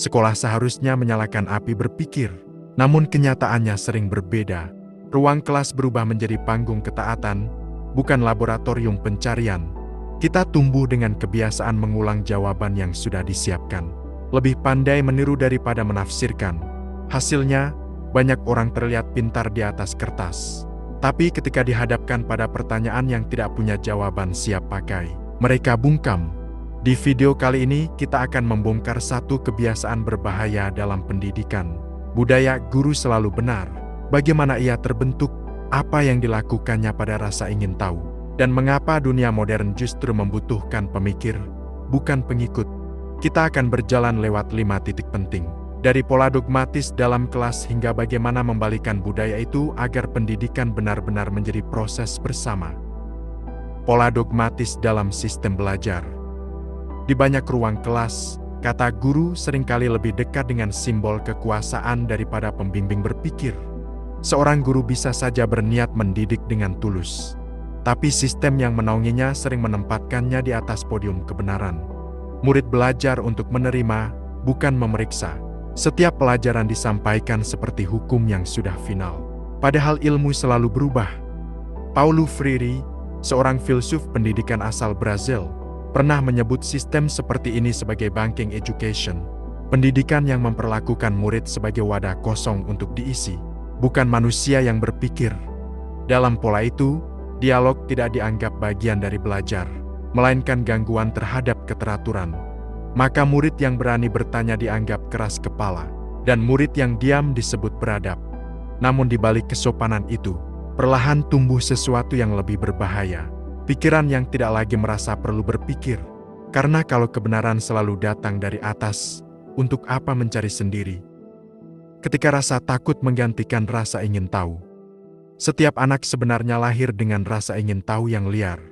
Sekolah seharusnya menyalakan api berpikir, namun kenyataannya sering berbeda. Ruang kelas berubah menjadi panggung ketaatan, bukan laboratorium pencarian. Kita tumbuh dengan kebiasaan mengulang jawaban yang sudah disiapkan. Lebih pandai meniru daripada menafsirkan. Hasilnya, banyak orang terlihat pintar di atas kertas. Tapi ketika dihadapkan pada pertanyaan yang tidak punya jawaban siap pakai, mereka bungkam. Di video kali ini, kita akan membongkar satu kebiasaan berbahaya dalam pendidikan. Budaya guru selalu benar. Bagaimana ia terbentuk, apa yang dilakukannya pada rasa ingin tahu, dan mengapa dunia modern justru membutuhkan pemikir, bukan pengikut. Kita akan berjalan lewat 5 titik penting. Dari pola dogmatis dalam kelas hingga bagaimana membalikan budaya itu agar pendidikan benar-benar menjadi proses bersama. Pola dogmatis dalam sistem belajar. Di banyak ruang kelas, kata guru seringkali lebih dekat dengan simbol kekuasaan daripada pembimbing berpikir. Seorang guru bisa saja berniat mendidik dengan tulus, tapi sistem yang menaunginya sering menempatkannya di atas podium kebenaran. Murid belajar untuk menerima, bukan memeriksa. Setiap pelajaran disampaikan seperti hukum yang sudah final, padahal ilmu selalu berubah. Paulo Freire, seorang filsuf pendidikan asal Brazil, pernah menyebut sistem seperti ini sebagai banking education, pendidikan yang memperlakukan murid sebagai wadah kosong untuk diisi, bukan manusia yang berpikir. Dalam pola itu, dialog tidak dianggap bagian dari belajar, melainkan gangguan terhadap keteraturan. Maka murid yang berani bertanya dianggap keras kepala, dan murid yang diam disebut beradab. Namun di balik kesopanan itu, perlahan tumbuh sesuatu yang lebih berbahaya. Pikiran yang tidak lagi merasa perlu berpikir. Karena kalau kebenaran selalu datang dari atas, untuk apa mencari sendiri? Ketika rasa takut menggantikan rasa ingin tahu. Setiap anak sebenarnya lahir dengan rasa ingin tahu yang liar.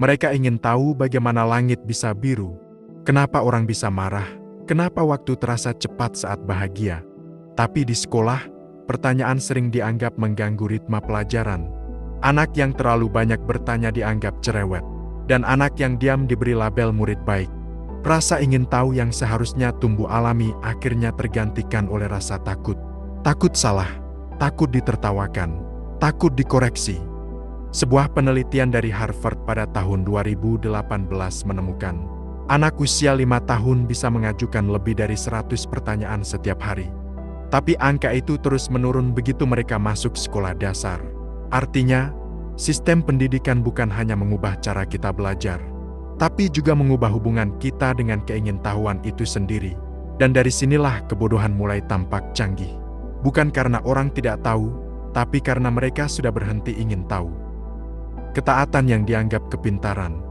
Mereka ingin tahu bagaimana langit bisa biru, kenapa orang bisa marah, kenapa waktu terasa cepat saat bahagia. Tapi di sekolah, pertanyaan sering dianggap mengganggu ritme pelajaran. Anak yang terlalu banyak bertanya dianggap cerewet, dan anak yang diam diberi label murid baik. Rasa ingin tahu yang seharusnya tumbuh alami akhirnya tergantikan oleh rasa takut. Takut salah, takut ditertawakan, takut dikoreksi. Sebuah penelitian dari Harvard pada tahun 2018 menemukan, anak usia 5 tahun bisa mengajukan lebih dari 100 pertanyaan setiap hari. Tapi angka itu terus menurun begitu mereka masuk sekolah dasar. Artinya, sistem pendidikan bukan hanya mengubah cara kita belajar, tapi juga mengubah hubungan kita dengan keingintahuan itu sendiri. Dan dari sinilah kebodohan mulai tampak canggih. Bukan karena orang tidak tahu, tapi karena mereka sudah berhenti ingin tahu. Ketaatan yang dianggap kepintaran.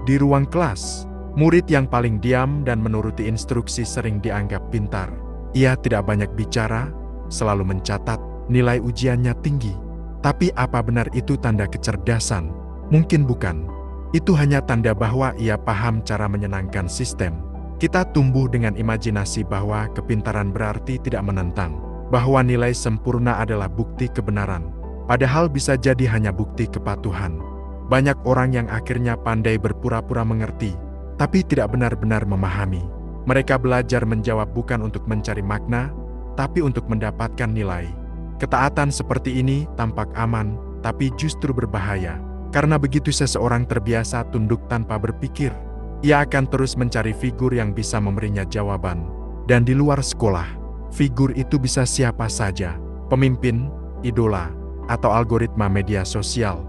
Di ruang kelas, murid yang paling diam dan menuruti instruksi sering dianggap pintar. Ia tidak banyak bicara, selalu mencatat, nilai ujiannya tinggi. Tapi apa benar itu tanda kecerdasan? Mungkin bukan. Itu hanya tanda bahwa ia paham cara menyenangkan sistem. Kita tumbuh dengan imajinasi bahwa kepintaran berarti tidak menentang, bahwa nilai sempurna adalah bukti kebenaran, padahal bisa jadi hanya bukti kepatuhan. Banyak orang yang akhirnya pandai berpura-pura mengerti, tapi tidak benar-benar memahami. Mereka belajar menjawab bukan untuk mencari makna, tapi untuk mendapatkan nilai. Ketaatan seperti ini tampak aman, tapi justru berbahaya. Karena begitu seseorang terbiasa tunduk tanpa berpikir, ia akan terus mencari figur yang bisa memberinya jawaban. Dan di luar sekolah, figur itu bisa siapa saja, pemimpin, idola, atau algoritma media sosial.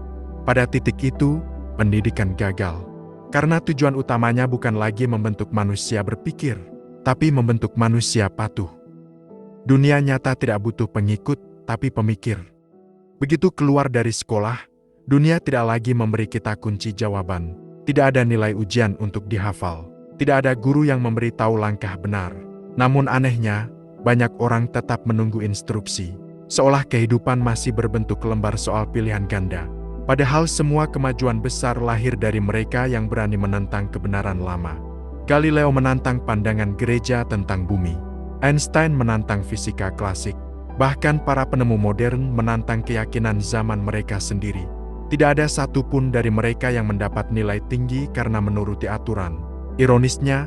Pada titik itu, pendidikan gagal. Karena tujuan utamanya bukan lagi membentuk manusia berpikir, tapi membentuk manusia patuh. Dunia nyata tidak butuh pengikut, tapi pemikir. Begitu keluar dari sekolah, dunia tidak lagi memberi kita kunci jawaban. Tidak ada nilai ujian untuk dihafal. Tidak ada guru yang memberi tahu langkah benar. Namun anehnya, banyak orang tetap menunggu instruksi. Seolah kehidupan masih berbentuk lembar soal pilihan ganda. Padahal semua kemajuan besar lahir dari mereka yang berani menentang kebenaran lama. Galileo menantang pandangan gereja tentang bumi. Einstein menantang fisika klasik. Bahkan para penemu modern menantang keyakinan zaman mereka sendiri. Tidak ada satupun dari mereka yang mendapat nilai tinggi karena menuruti aturan. Ironisnya,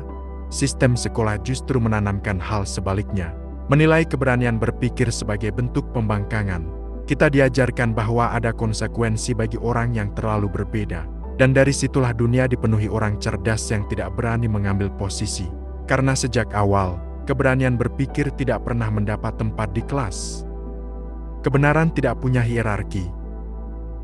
sistem sekolah justru menanamkan hal sebaliknya. Menilai keberanian berpikir sebagai bentuk pembangkangan. Kita diajarkan bahwa ada konsekuensi bagi orang yang terlalu berbeda. Dan dari situlah dunia dipenuhi orang cerdas yang tidak berani mengambil posisi. Karena sejak awal, keberanian berpikir tidak pernah mendapat tempat di kelas. Kebenaran tidak punya hierarki.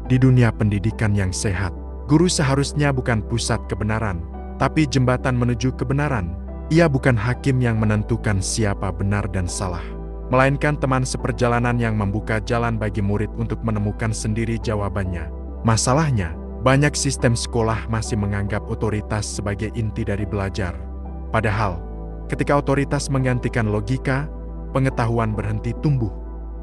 Di dunia pendidikan yang sehat, guru seharusnya bukan pusat kebenaran, tapi jembatan menuju kebenaran. Ia bukan hakim yang menentukan siapa benar dan salah, melainkan teman seperjalanan yang membuka jalan bagi murid untuk menemukan sendiri jawabannya. Masalahnya, banyak sistem sekolah masih menganggap otoritas sebagai inti dari belajar. Padahal, ketika otoritas menggantikan logika, pengetahuan berhenti tumbuh.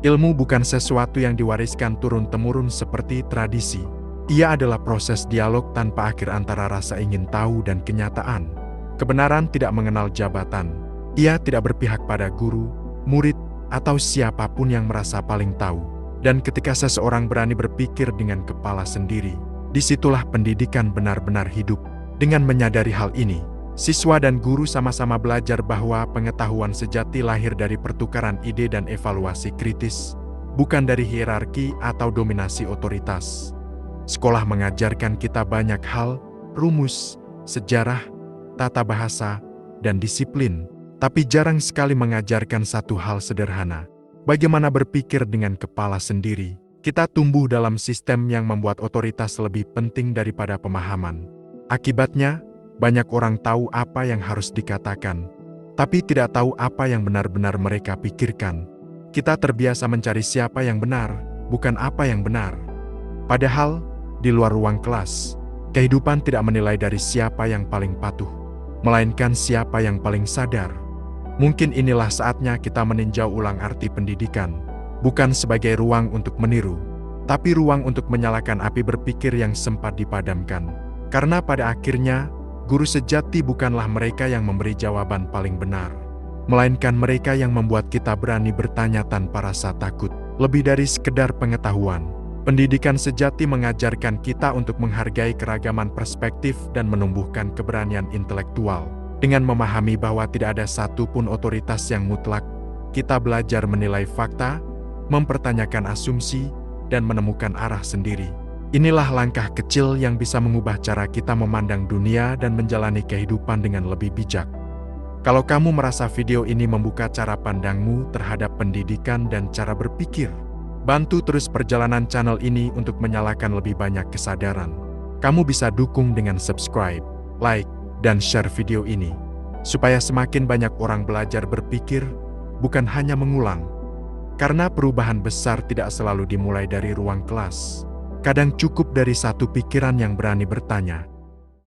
Ilmu bukan sesuatu yang diwariskan turun-temurun seperti tradisi. Ia adalah proses dialog tanpa akhir antara rasa ingin tahu dan kenyataan. Kebenaran tidak mengenal jabatan. Ia tidak berpihak pada guru, murid, atau siapapun yang merasa paling tahu. Dan ketika seseorang berani berpikir dengan kepala sendiri, disitulah pendidikan benar-benar hidup. Dengan menyadari hal ini, siswa dan guru sama-sama belajar bahwa pengetahuan sejati lahir dari pertukaran ide dan evaluasi kritis, bukan dari hierarki atau dominasi otoritas. Sekolah mengajarkan kita banyak hal, rumus, sejarah, tata bahasa, dan disiplin, tapi jarang sekali mengajarkan satu hal sederhana. Bagaimana berpikir dengan kepala sendiri. Kita tumbuh dalam sistem yang membuat otoritas lebih penting daripada pemahaman. Akibatnya, banyak orang tahu apa yang harus dikatakan, tapi tidak tahu apa yang benar-benar mereka pikirkan. Kita terbiasa mencari siapa yang benar, bukan apa yang benar. Padahal, di luar ruang kelas, kehidupan tidak menilai dari siapa yang paling patuh, melainkan siapa yang paling sadar. Mungkin inilah saatnya kita meninjau ulang arti pendidikan, bukan sebagai ruang untuk meniru, tapi ruang untuk menyalakan api berpikir yang sempat dipadamkan. Karena pada akhirnya, guru sejati bukanlah mereka yang memberi jawaban paling benar, melainkan mereka yang membuat kita berani bertanya tanpa rasa takut. Lebih dari sekedar pengetahuan, pendidikan sejati mengajarkan kita untuk menghargai keragaman perspektif dan menumbuhkan keberanian intelektual. Dengan memahami bahwa tidak ada satupun otoritas yang mutlak, kita belajar menilai fakta, mempertanyakan asumsi, dan menemukan arah sendiri. Inilah langkah kecil yang bisa mengubah cara kita memandang dunia dan menjalani kehidupan dengan lebih bijak. Kalau kamu merasa video ini membuka cara pandangmu terhadap pendidikan dan cara berpikir, bantu terus perjalanan channel ini untuk menyalakan lebih banyak kesadaran. Kamu bisa dukung dengan subscribe, like, dan share video ini, supaya semakin banyak orang belajar berpikir, bukan hanya mengulang. Karena perubahan besar tidak selalu dimulai dari ruang kelas. Kadang cukup dari satu pikiran yang berani bertanya,